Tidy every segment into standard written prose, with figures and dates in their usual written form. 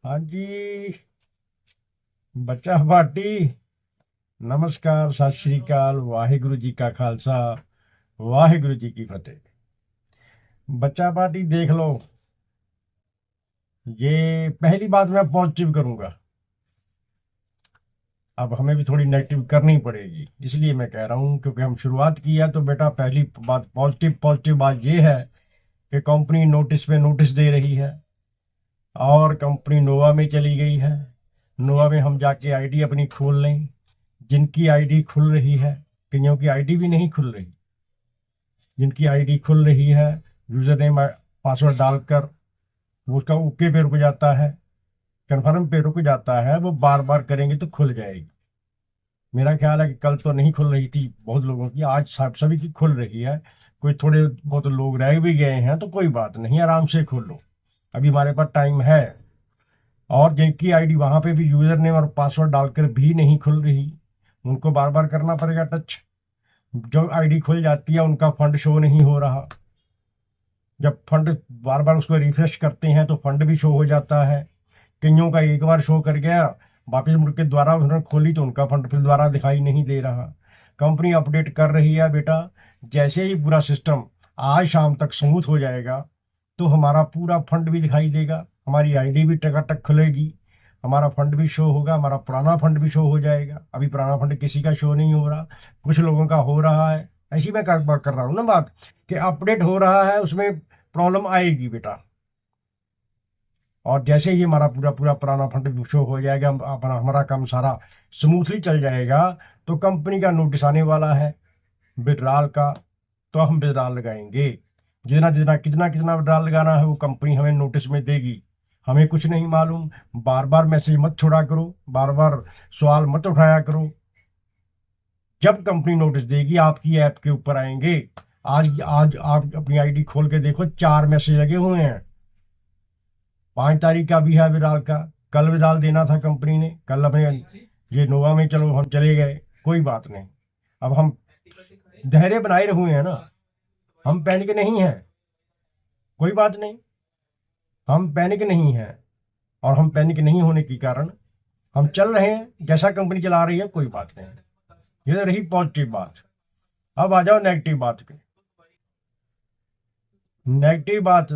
हाँ जी। बच्चा पार्टी। नमस्कार, सत श्री अकाल, वाहिगुरु जी का खालसा, वाहिगुरु जी की फतेह। बच्चा पार्टी देख लो, ये पहली बात मैं पॉजिटिव करूंगा। अब हमें भी थोड़ी नेगेटिव करनी पड़ेगी, इसलिए मैं कह रहा हूं, क्योंकि हम शुरुआत की है। तो बेटा पहली बात पॉजिटिव पॉजिटिव बात ये है कि कंपनी नोटिस पे नोटिस दे रही है और कंपनी नोवा में चली गई है। नोवा में हम जाके आईडी अपनी खोल लें। जिनकी आईडी खुल रही है, कईयों की आईडी भी नहीं खुल रही। जिनकी आईडी खुल रही है, यूजर नेम पासवर्ड डालकर वो उसका ओके पे रुक जाता है, कन्फर्म पे रुक जाता है। वो बार बार करेंगे तो खुल जाएगी। मेरा ख्याल है कि कल तो नहीं खुल रही थी बहुत लोगों की, आज सभी की खुल रही है। कोई थोड़े बहुत लोग रह भी गए हैं तो कोई बात नहीं, आराम से खोल लो, अभी हमारे पास टाइम है। और जिनकी आईडी वहां पे भी यूजर नेम और पासवर्ड डालकर भी नहीं खुल रही, उनको बार बार करना पड़ेगा टच। जो आईडी खुल जाती है उनका फंड शो नहीं हो रहा। जब फंड बार बार उसको रिफ्रेश करते हैं तो फंड भी शो हो जाता है। कईयों का एक बार शो कर गया, वापस मुड़ के दोबारा उन्होंने खोली तो उनका फंड फिर दोबारा दिखाई नहीं दे रहा। कंपनी अपडेट कर रही है बेटा। जैसे ही पूरा सिस्टम आज शाम तक स्मूथ हो जाएगा तो हमारा पूरा फंड भी दिखाई देगा, हमारी आईडी भी टकाटक खुलेगी, हमारा फंड भी शो होगा, हमारा पुराना फंड भी शो हो जाएगा। अभी पुराना फंड किसी का शो नहीं हो रहा, कुछ लोगों का हो रहा है। ऐसी मैं बात कर रहा हूँ ना, बात कि अपडेट हो रहा है, उसमें प्रॉब्लम आएगी बेटा। और जैसे ही हमारा पूरा पूरा पुराना फंड शो हो जाएगा, अपना हमारा काम सारा स्मूथली चल जाएगा, तो कंपनी का नोटिस आने वाला है विड्रॉल का। तो हम विड्रॉल लगाएंगे। जितना जितना कितना कितना विड्रॉल लगाना है वो कंपनी हमें नोटिस में देगी। हमें कुछ नहीं मालूम। बार बार मैसेज मत छोड़ा करो, बार बार सवाल मत उठाया करो। जब कंपनी नोटिस देगी आपकी ऐप के ऊपर आएंगे। आज आज आप अपनी आईडी खोल के देखो, 4 मैसेज लगे हुए हैं। 5 तारीख का भी है विड्रॉल का। कल विड्रॉल देना था कंपनी ने, कल अपने ये नोवा में चलो हम चले गए, कोई बात नहीं। अब हम धैर्य बनाए हुए हैं ना, हम पैनिक नहीं है, कोई बात नहीं, हम पैनिक नहीं है। और हम पैनिक नहीं होने के कारण हम चल रहे हैं जैसा कंपनी चला रही है, कोई बात नहीं। ये रही पॉजिटिव बात। अब आ जाओ नेगेटिव बात पे। नेगेटिव बात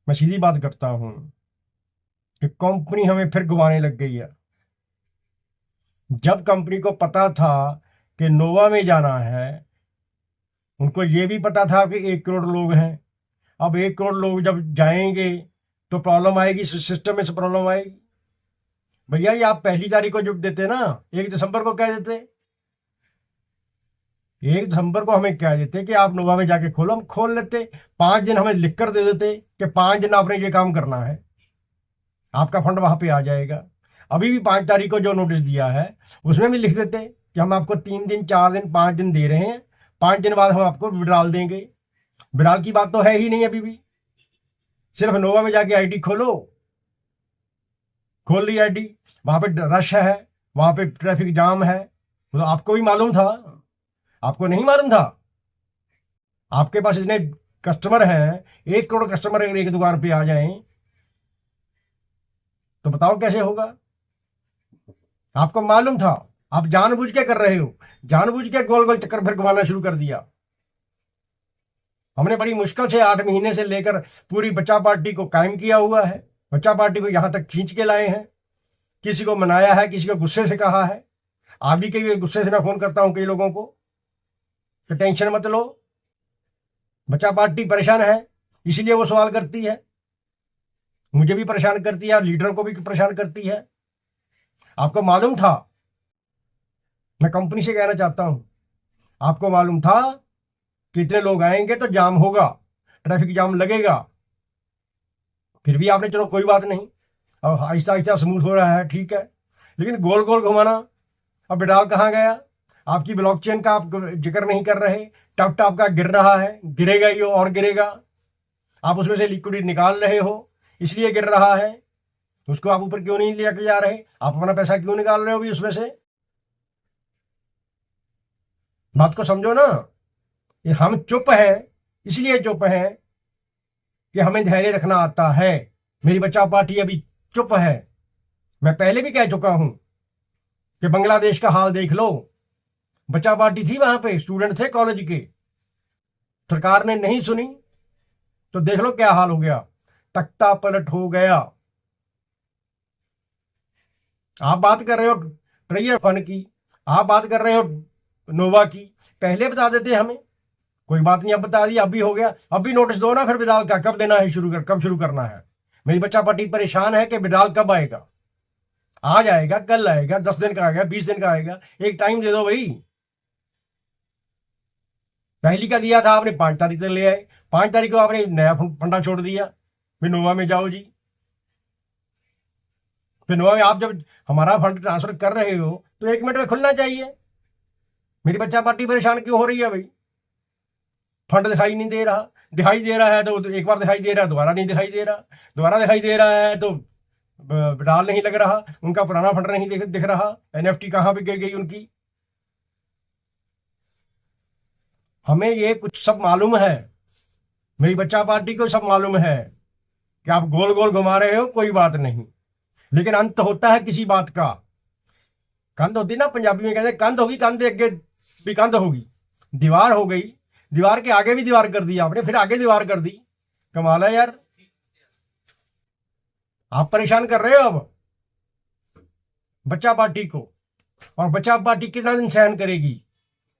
मैं सीधी बात करता हूं कि कंपनी हमें फिर घुमाने लग गई है। जब कंपनी को पता था कि नोवा में जाना है, उनको ये भी पता था कि 1 करोड़ लोग हैं। अब 1 करोड़ लोग जब जाएंगे तो प्रॉब्लम आएगी, सिस्टम में से प्रॉब्लम आएगी। भैया ये आप पहली तारीख को जब देते ना, 1 दिसंबर को कह देते, 1 दिसंबर को हमें कह देते कि आप नोवा में जाके खोलो, हम खोल लेते। 5 दिन हमें लिख कर दे देते कि 5 दिन आपने ये काम करना है, आपका फंड वहां पे आ जाएगा। अभी भी 5 तारीख को जो नोटिस दिया है उसमें भी लिख देते कि हम आपको 3 दिन 4 दिन 5 दिन दे रहे हैं, 5 दिन बाद हम आपको विड्रॉल देंगे। विड्रॉल की बात तो है ही नहीं अभी भी। सिर्फ नोवा में जाके आईडी खोलो, खोल ली आईडी, वहां पे रश है, वहां पे ट्रैफिक जाम है। तो आपको भी मालूम था, आपको नहीं मालूम था? आपके पास इतने कस्टमर हैं, 1 करोड़ कस्टमर अगर एक दुकान पे आ जाएं तो बताओ कैसे होगा? आपको मालूम था, आप जानबूझ के कर रहे हो, जानबूझ के गोल गोल चक्कर फिर घुमाना शुरू कर दिया। हमने बड़ी मुश्किल से 8 महीने से लेकर पूरी बच्चा पार्टी को कायम किया हुआ है, बच्चा पार्टी को यहां तक खींच के लाए हैं। किसी को मनाया है, किसी को गुस्से से कहा है। आप भी कई गुस्से से मैं फोन करता हूं कई लोगों को कि टेंशन मत लो, बच्चा पार्टी परेशान है इसीलिए वो सवाल करती है। मुझे भी परेशान करती है, लीडरों को भी परेशान करती है। आपको मालूम था, मैं कंपनी से कहना चाहता हूं, आपको मालूम था कि इतने लोग आएंगे तो जाम होगा, ट्रैफिक जाम लगेगा। फिर भी आपने चलो कोई बात नहीं, अब आहिस्ता आहिस्ता स्मूथ हो रहा है, ठीक है। लेकिन गोल गोल घुमाना, अब विड्रॉल कहाँ गया? आपकी ब्लॉकचेन का आप जिक्र नहीं कर रहे। टप टॉप का गिर रहा है, गिरेगा ही और गिरेगा। आप उसमें से लिक्विडिटी निकाल रहे हो इसलिए गिर रहा है। उसको आप ऊपर क्यों नहीं लेके जा रहे? आप अपना पैसा क्यों निकाल रहे हो भी उसमें से? बात को समझो ना। ये हम चुप है, इसलिए चुप है कि हमें धैर्य रखना आता है। मेरी बच्चा पार्टी अभी चुप है। मैं पहले भी कह चुका हूं कि बांग्लादेश का हाल देख लो, बच्चा पार्टी थी वहां पे, स्टूडेंट थे कॉलेज के, सरकार ने नहीं सुनी तो देख लो क्या हाल हो गया, तख्ता पलट हो गया। आप बात कर रहे हो ट्रिगर फंड की, आप बात कर रहे हो नोवा की, पहले बता देते हमें, कोई बात नहीं, अब बता दी, अभी हो गया, अभी नोटिस दो ना फिर विड्रॉल का, कब देना है, कब शुरू करना है। मेरी बच्चा पार्टी परेशान है कि विड्रॉल कब आएगा, आज आएगा, कल आएगा, 10 दिन का आएगा, 20 दिन का आएगा, एक टाइम दे दो भाई। पहली का दिया था आपने, 5 तारीख तक ले आए, 5 तारीख को आपने नया फंडा छोड़ दिया, फिर नोवा में जाओ जी। फिर नोवा में आप जब हमारा फंड ट्रांसफर कर रहे हो तो 1 मिनट में खुलना चाहिए। मेरी बच्चा पार्टी परेशान क्यों हो रही है भाई? फंड दिखाई नहीं दे रहा, दिखाई दे रहा है तो एक बार दिखाई दे रहा है, दोबारा नहीं दिखाई दे रहा, दोबारा दिखाई दे रहा है तो डाल नहीं लग रहा, उनका पुराना फंड नहीं दिख रहा, एनएफटी कहां पे गिर गई उनकी। हमें ये कुछ सब मालूम है, मेरी बच्चा पार्टी को सब मालूम है कि आप गोल गोल घुमा रहे हो, कोई बात नहीं, लेकिन अंत होता है किसी बात का। कंध होती ना, पंजाबी में कहते हैं कंध होगी, कंध आगे भी कंध होगी, दीवार हो गई, दीवार के आगे भी दीवार कर दी आपने, फिर आगे दीवार कर दी, कमाल है यार। आप परेशान कर रहे हो अब बच्चा पार्टी को, और बच्चा पार्टी कितना दिन सहन करेगी?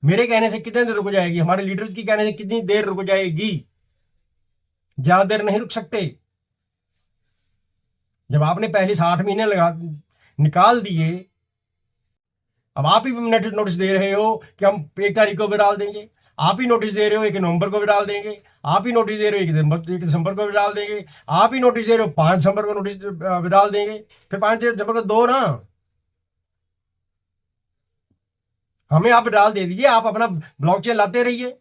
मेरे कहने से कितने देर रुक जाएगी, हमारे लीडर्स की कहने से कितनी देर रुक जाएगी? ज्यादा देर नहीं रुक सकते। जब आपने पहले 60 महीने लगा निकाल दिए, अब आप ही नोटिस दे रहे हो कि हम 1 तारीख को भी डाल देंगे, आप ही नोटिस दे रहे हो 1 नवंबर को भी डाल देंगे, आप ही नोटिस दे रहे हो 1 दिसंबर को भी डाल देंगे, आप ही नोटिस दे रहे हो 5 दिसंबर को नोटिस भी डाल देंगे, फिर 5 दिसंबर को दो ना, हमें आप डाल दे दीजिए, आप अपना ब्लॉकचेन लाते रहिए,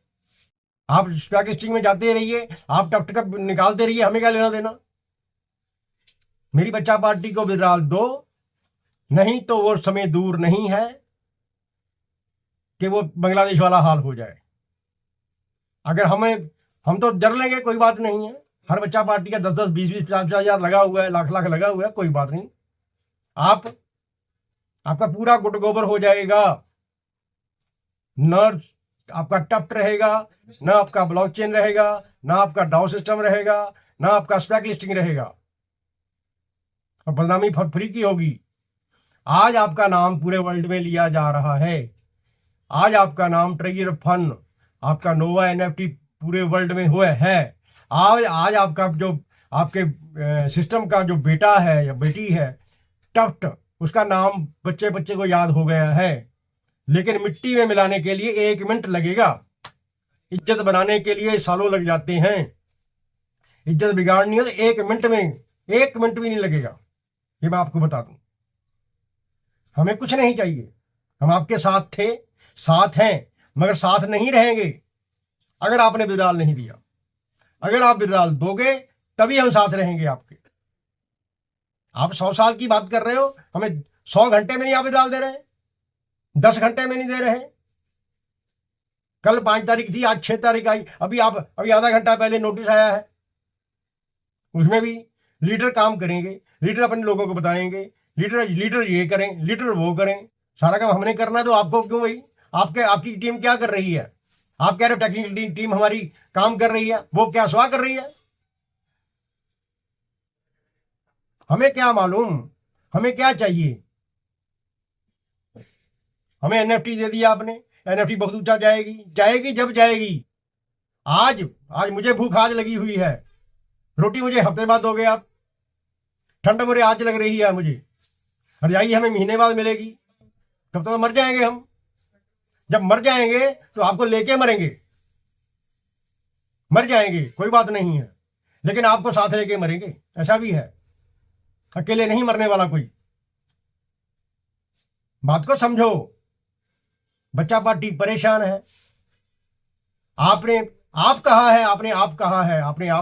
आप स्टॉक एक्सचेंज में जाते रहिए, आप टप टप निकालते रहिए, हमें क्या लेना देना। मेरी बच्चा पार्टी को विड्रॉल दो, नहीं तो वो समय दूर नहीं है कि वो बांग्लादेश वाला हाल हो जाए। अगर हम तो डर लेंगे, कोई बात नहीं है, हर बच्चा पार्टी का 10-10, 20-20, 50-50 हजार लगा हुआ है, लाख लगा हुआ है, कोई बात नहीं, आपका पूरा गुट गोबर हो जाएगा, न आपका टफ्ट रहेगा, न आपका ब्लॉकचेन रहेगा, न आपका डाउ सिस्टम रहेगा, न आपका स्पैक लिस्टिंग रहेगा, और बदनामी फ्री की होगी। आज आपका नाम पूरे वर्ल्ड में लिया जा रहा है, आज आपका नाम ट्रिगर फंड, आपका नोवा एनएफटी पूरे वर्ल्ड में हुआ है। आज आपका जो आपके सिस्टम का जो बेटा है या बेटी है टफ्ट, उसका नाम बच्चे बच्चे को याद हो गया है, लेकिन मिट्टी में मिलाने के लिए 1 मिनट लगेगा, इज्जत बनाने के लिए सालों लग जाते हैं। इज्जत बिगाड़नी है तो 1 मिनट में, 1 मिनट भी नहीं लगेगा, ये मैं आपको बता दूं। हमें कुछ नहीं चाहिए, हम आपके साथ थे, साथ हैं, मगर साथ नहीं रहेंगे अगर आपने विड्रॉल नहीं दिया। अगर आप विड्रॉल दोगे तभी हम साथ रहेंगे आपके। आप 100 साल की बात कर रहे हो, हमें 100 घंटे में नहीं आप विड्रॉल दे रहे, 10 घंटे में नहीं दे रहे। कल 5 तारीख थी, आज 6 तारीख आई, अभी आधा घंटा पहले नोटिस आया है, उसमें भी लीडर काम करेंगे, लीडर अपने लोगों को बताएंगे, लीडर ये करें, लीडर वो करें, सारा काम हमने करना है, तो आपको क्यों भाई? आपकी टीम क्या कर रही है? आप कह रहे हो टेक्निकल टीम हमारी काम कर रही है, वो क्या स्वाह कर रही है? हमें क्या मालूम, हमें क्या चाहिए? हमें एनएफटी दे दिया आपने, एनएफटी बहुत ऊंचा जाएगी जब जाएगी। आज मुझे भूख आज लगी हुई है, रोटी मुझे हफ्ते बाद दोगे आप, ठंड मुझे आज लग रही है, मुझे रजाई हमें महीने बाद मिलेगी, तब तो मर जाएंगे हम। जब मर जाएंगे तो आपको लेके मरेंगे, मर जाएंगे कोई बात नहीं है, लेकिन आपको साथ लेके मरेंगे, ऐसा भी है, अकेले नहीं मरने वाला कोई। बात को समझो, बच्चा पार्टी परेशान है। आपने आप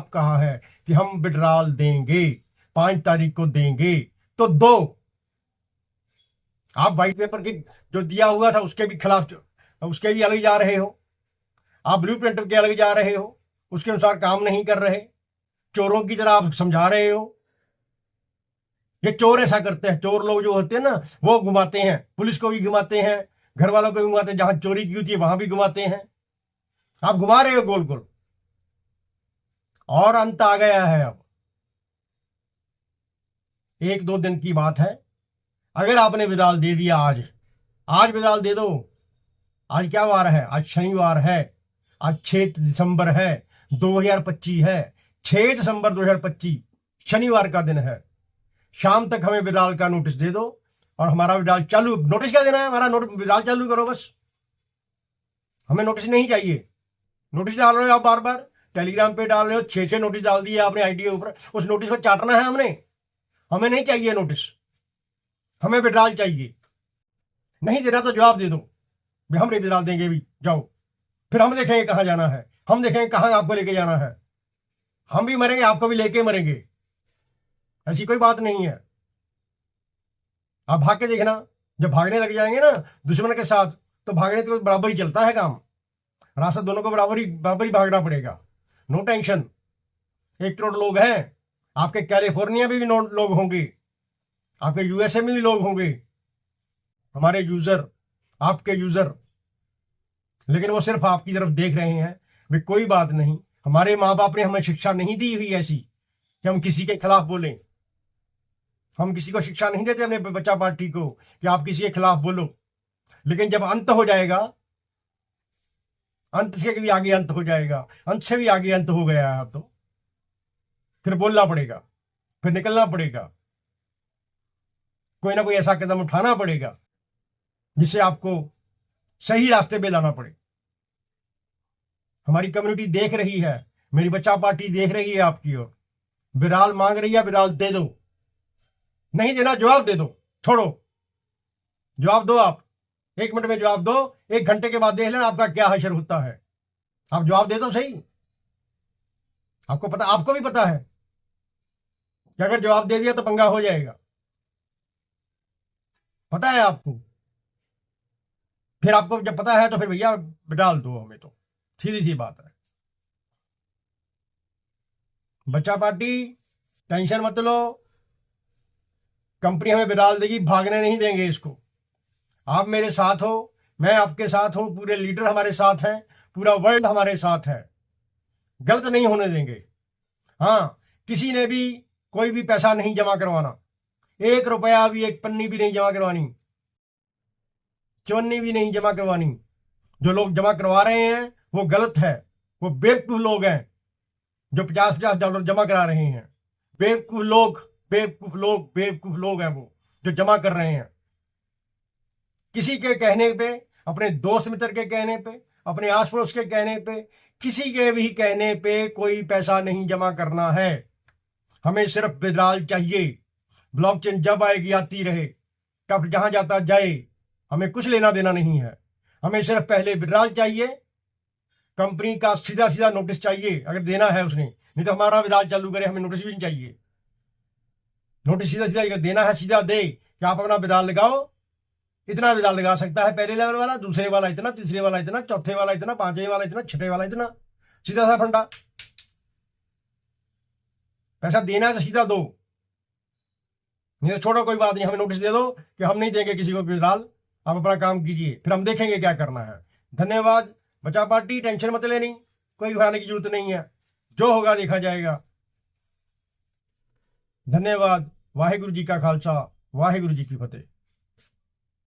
कहा है कि हम विड्रॉल देंगे, 5 तारीख को देंगे, तो दो। आप व्हाइट पेपर की जो दिया हुआ था उसके भी खिलाफ, उसके भी अलग जा रहे हो, आप ब्लू प्रिंट के अलग जा रहे हो, उसके अनुसार काम नहीं कर रहे, चोरों की तरह आप समझा रहे हो। ये चोर ऐसा करते हैं, चोर लोग जो होते हैं ना वो घुमाते हैं, पुलिस को भी घुमाते हैं, घर वालों को भी घुमाते हैं, जहां चोरी की होती है वहां भी घुमाते हैं। आप घुमा रहे हो गोल गोल। और अंत आ गया है अब, 1-2 दिन की बात है। अगर आपने विदाल दे दिया आज विदाल दे दो। आज क्या वार है? आज शनिवार है। आज 6 दिसंबर है, 2025 है। 6 दिसंबर 2025 शनिवार का दिन है। शाम तक हमें विदाल का नोटिस दे दो और हमारा विदाल चालू। नोटिस क्या देना है? हमारा विदाल चालू करो बस। हमें नोटिस नहीं चाहिए। नोटिस डाल रहे हो आप बार बार, टेलीग्राम पे डाल रहे हो, 6 नोटिस डाल दिए आपने आईडी के ऊपर। उस नोटिस को चाटना है हमने। हमें नहीं चाहिए नोटिस, हमें विड्रॉल चाहिए। नहीं देना तो जवाब दे दो, हम नहीं विड्रॉल देंगे भी, जाओ। फिर हम देखेंगे कहां जाना है, हम देखेंगे कहां आपको लेके जाना है। हम भी मरेंगे, आपको भी लेके मरेंगे, ऐसी कोई बात नहीं है। आप भाग के देखना, जब भागने लग जाएंगे ना दुश्मन के साथ, तो भागने तो बराबर ही चलता है काम। रास्ता दोनों को बराबर ही भागना पड़ेगा। No tension. 1 करोड़ लोग हैं। आपके कैलिफोर्निया में भी लोग होंगे, आपके यूएसए में भी लोग होंगे, हमारे यूजर, आपके यूजर। लेकिन वो सिर्फ आपकी तरफ देख रहे हैं। वे कोई बात नहीं, हमारे माँ बाप ने हमें शिक्षा नहीं दी हुई ऐसी कि हम किसी के खिलाफ बोलें। हम किसी को शिक्षा नहीं देते अपने बच्चा पार्टी को कि आप किसी के खिलाफ बोलो। लेकिन जब अंत हो जाएगा, अंत से भी आगे अंत हो जाएगा, अंत से भी आगे अंत हो गया है, अब तो फिर बोलना पड़ेगा, फिर निकलना पड़ेगा, कोई ना कोई ऐसा कदम उठाना पड़ेगा जिससे आपको सही रास्ते पे लाना पड़े। हमारी कम्युनिटी देख रही है, मेरी बच्चा पार्टी देख रही है आपकी ओर। विराल मांग रही है, विराल दे दो। नहीं देना जवाब दे दो, छोड़ो, जवाब दो। आप 1 मिनट में जवाब दो, 1 घंटे के बाद देख लेना आपका क्या हशर होता है। आप जवाब दे दो सही। आपको पता, आपको भी पता है कि अगर जवाब दे दिया तो पंगा हो जाएगा, पता है आपको। फिर आपको जब पता है तो फिर भैया डाल दो हमें, तो सीधी सी बात है। बच्चा पार्टी टेंशन मत लो, कंपनी हमें विदाल देगी, भागने नहीं देंगे इसको। आप मेरे साथ हो, मैं आपके साथ हूं, पूरे लीडर हमारे साथ हैं, पूरा वर्ल्ड हमारे साथ है। गलत नहीं होने देंगे। हाँ, किसी ने भी कोई भी पैसा नहीं जमा करवाना, 1 रुपया भी, 1 पन्नी भी नहीं जमा करवानी, चवन्नी भी नहीं जमा करवानी। जो लोग जमा करवा रहे हैं वो गलत है, वो बेवकूफ लोग हैं जो $50 जमा करा रहे हैं। बेवकूफ लोग, बेवकूफ लोग, बेवकूफ लोग हैं वो जो जमा कर रहे हैं। किसी के कहने पे, अपने दोस्त मित्र के कहने पे, अपने आस पड़ोस के कहने पे, किसी के भी कहने पे कोई पैसा नहीं जमा करना है। हमें सिर्फ विड्रॉल चाहिए। ब्लॉकचेन जब आएगी आती रहे, तब जहां जाता जाए, हमें कुछ लेना देना नहीं है। हमें सिर्फ पहले विड्रॉल चाहिए, कंपनी का सीधा सीधा नोटिस चाहिए अगर देना है उसने, नहीं तो हमारा विड्रॉल चालू करे, हमें नोटिस भी नहीं चाहिए। नोटिस सीधा सीधा अगर देना है सीधा दे कि आप अपना विड्रॉल लगाओ। इतना विड्रॉल लगा सकता है पहले लेवल वाला, दूसरे वाला इतना, तीसरे वाला इतना, चौथे वाला इतना, 5वें वाला इतना, 6ठे वाला इतना। सीधा सा फंडा। पैसा देना है तो सीधा दो, नहीं तो छोड़ो, कोई बात नहीं, हमें नोटिस दे दो कि हम नहीं देंगे किसी को विड्रॉल। आप अपना काम कीजिए, फिर हम देखेंगे क्या करना है। धन्यवाद। बचा पार्टी टेंशन मत लेनी, कोई घबराने की जरूरत नहीं है, जो होगा देखा जाएगा। धन्यवाद। वाहिगुरु जी का खालसा, वाहिगुरु जी की फतेह।